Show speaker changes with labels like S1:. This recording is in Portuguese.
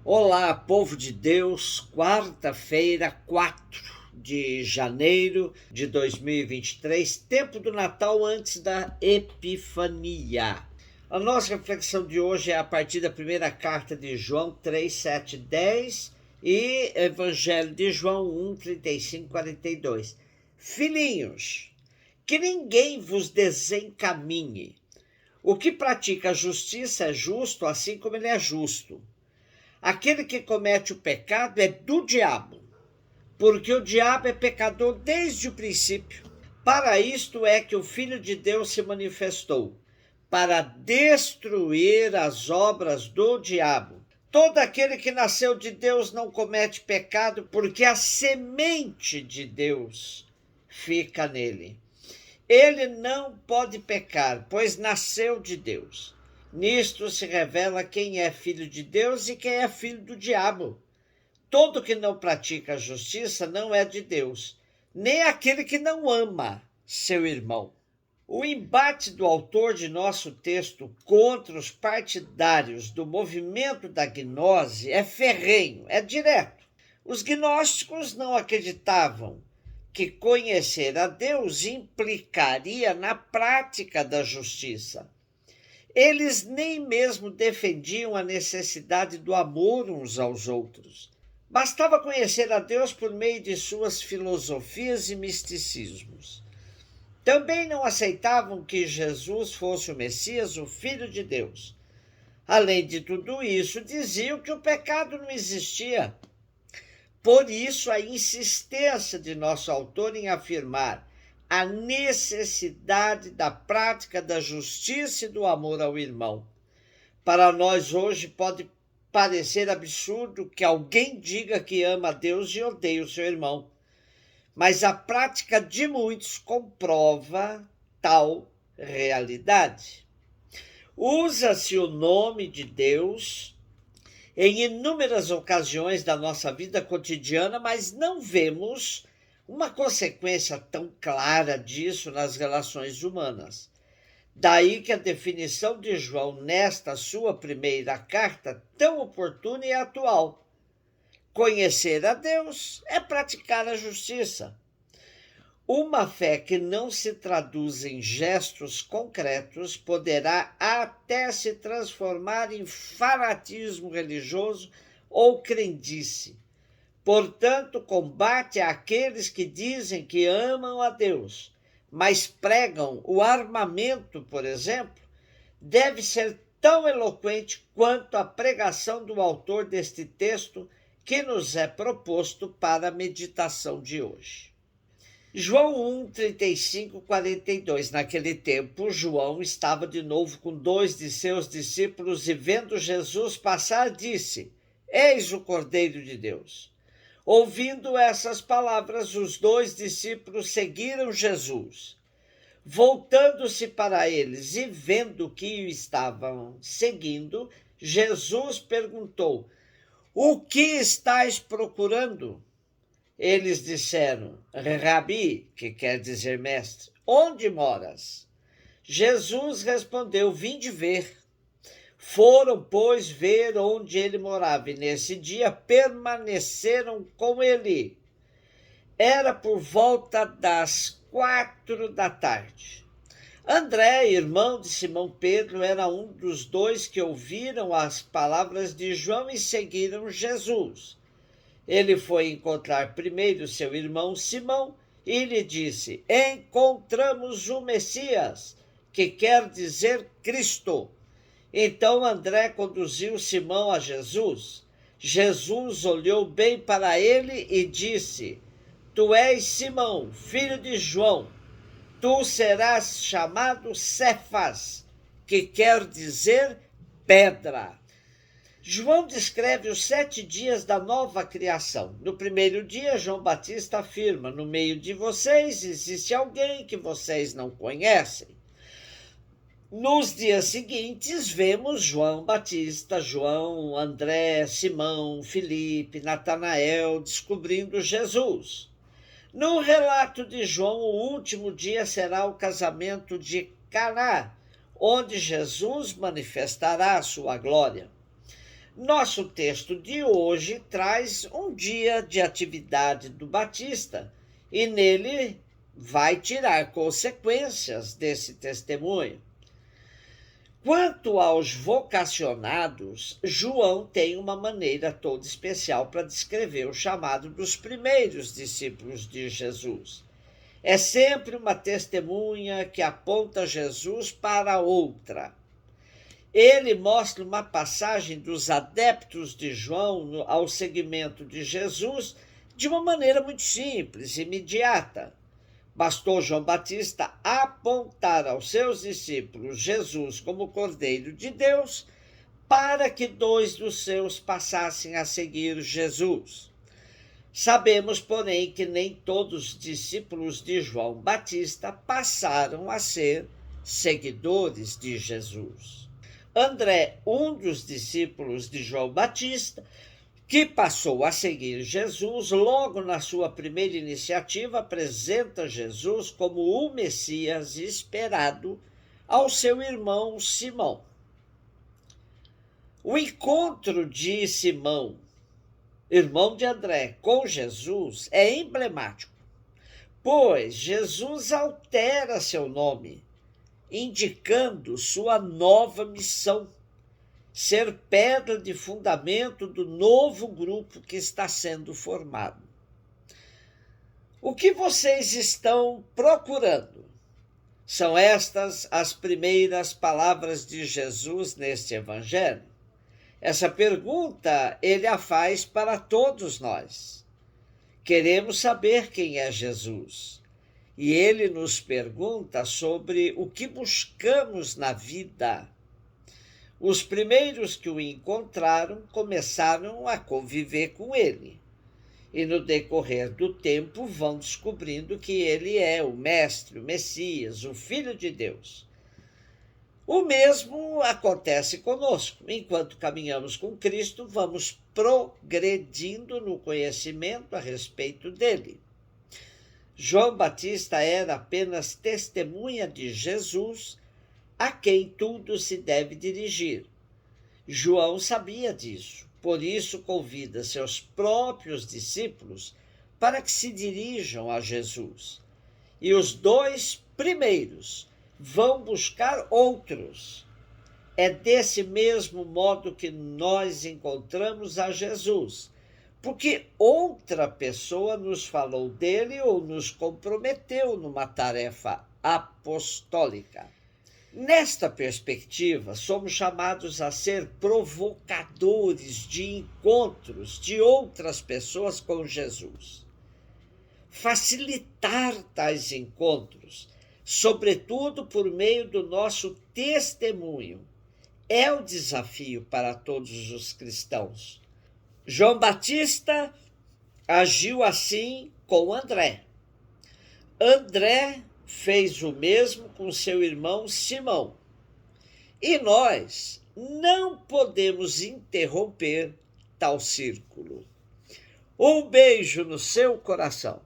S1: Olá, povo de Deus, quarta-feira, 4 de janeiro de 2023, tempo do Natal antes da Epifania. A nossa reflexão de hoje é a partir da primeira carta de João 3, 7, 10 e Evangelho de João 1, 35, 42. Filhinhos, que ninguém vos desencaminhe. O que pratica a justiça é justo, assim como ele é justo. Aquele que comete o pecado é do diabo, porque o diabo é pecador desde o princípio. Para isto é que o Filho de Deus se manifestou, para destruir as obras do diabo. Todo aquele que nasceu de Deus não comete pecado, porque a semente de Deus fica nele. Ele não pode pecar, pois nasceu de Deus. Nisto se revela quem é filho de Deus e quem é filho do diabo. Todo que não pratica a justiça não é de Deus, nem aquele que não ama seu irmão. O embate do autor de nosso texto contra os partidários do movimento da gnose é ferrenho, é direto. Os gnósticos não acreditavam que conhecer a Deus implicaria na prática da justiça. Eles nem mesmo defendiam a necessidade do amor uns aos outros. Bastava conhecer a Deus por meio de suas filosofias e misticismos. Também não aceitavam que Jesus fosse o Messias, o Filho de Deus. Além de tudo isso, diziam que o pecado não existia. Por isso, a insistência de nosso autor em afirmar a necessidade da prática da justiça e do amor ao irmão. Para nós hoje pode parecer absurdo que alguém diga que ama a Deus e odeia o seu irmão, mas a prática de muitos comprova tal realidade. Usa-se o nome de Deus em inúmeras ocasiões da nossa vida cotidiana, mas não vemos uma consequência tão clara disso nas relações humanas. Daí que a definição de João nesta sua primeira carta, tão oportuna e atual. Conhecer a Deus é praticar a justiça. Uma fé que não se traduz em gestos concretos poderá até se transformar em fanatismo religioso ou crendice. Portanto, combate àqueles que dizem que amam a Deus, mas pregam o armamento, por exemplo, deve ser tão eloquente quanto a pregação do autor deste texto que nos é proposto para a meditação de hoje. João 1, 35, 42. Naquele tempo, João estava de novo com 2 de seus discípulos e, vendo Jesus passar, disse: Eis o Cordeiro de Deus. Ouvindo essas palavras, os 2 discípulos seguiram Jesus. Voltando-se para eles e vendo que o estavam seguindo, Jesus perguntou: O que estáis procurando? Eles disseram: Rabi, que quer dizer mestre, onde moras? Jesus respondeu: Vinde ver. Foram, pois, ver onde ele morava, e nesse dia permaneceram com ele. Era por volta das 4 da tarde. André, irmão de Simão Pedro, era um dos 2 que ouviram as palavras de João e seguiram Jesus. Ele foi encontrar primeiro seu irmão Simão e lhe disse: Encontramos o Messias, que quer dizer Cristo. Então André conduziu Simão a Jesus. Jesus olhou bem para ele e disse: Tu és Simão, filho de João. Tu serás chamado Cefas, que quer dizer pedra. João descreve os 7 dias da nova criação. No primeiro dia, João Batista afirma: No meio de vocês existe alguém que vocês não conhecem. Nos dias seguintes, vemos João Batista, João, André, Simão, Filipe, Natanael descobrindo Jesus. No relato de João, o último dia será o casamento de Caná, onde Jesus manifestará a sua glória. Nosso texto de hoje traz um dia de atividade do Batista e nele vai tirar consequências desse testemunho. Quanto aos vocacionados, João tem uma maneira toda especial para descrever o chamado dos primeiros discípulos de Jesus. É sempre uma testemunha que aponta Jesus para outra. Ele mostra uma passagem dos adeptos de João ao seguimento de Jesus de uma maneira muito simples, imediata. Bastou João Batista apontar aos seus discípulos Jesus como Cordeiro de Deus para que 2 dos seus passassem a seguir Jesus. Sabemos, porém, que nem todos os discípulos de João Batista passaram a ser seguidores de Jesus. André, um dos discípulos de João Batista, que passou a seguir Jesus, logo na sua primeira iniciativa, apresenta Jesus como o Messias esperado ao seu irmão Simão. O encontro de Simão, irmão de André, com Jesus é emblemático, pois Jesus altera seu nome, indicando sua nova missão, ser pedra de fundamento do novo grupo que está sendo formado. O que vocês estão procurando? São estas as primeiras palavras de Jesus neste evangelho? Essa pergunta ele a faz para todos nós. Queremos saber quem é Jesus. E ele nos pergunta sobre o que buscamos na vida. Os primeiros que o encontraram começaram a conviver com ele. E no decorrer do tempo vão descobrindo que ele é o Mestre, o Messias, o Filho de Deus. O mesmo acontece conosco. Enquanto caminhamos com Cristo, vamos progredindo no conhecimento a respeito dele. João Batista era apenas testemunha de Jesus, a quem tudo se deve dirigir. João sabia disso, por isso convida seus próprios discípulos para que se dirijam a Jesus. E os 2 primeiros vão buscar outros. É desse mesmo modo que nós encontramos a Jesus, porque outra pessoa nos falou dele ou nos comprometeu numa tarefa apostólica. Nesta perspectiva, somos chamados a ser provocadores de encontros de outras pessoas com Jesus. Facilitar tais encontros, sobretudo por meio do nosso testemunho, é o desafio para todos os cristãos. João Batista agiu assim com André. André fez o mesmo com seu irmão Simão. E nós não podemos interromper tal círculo. Um beijo no seu coração.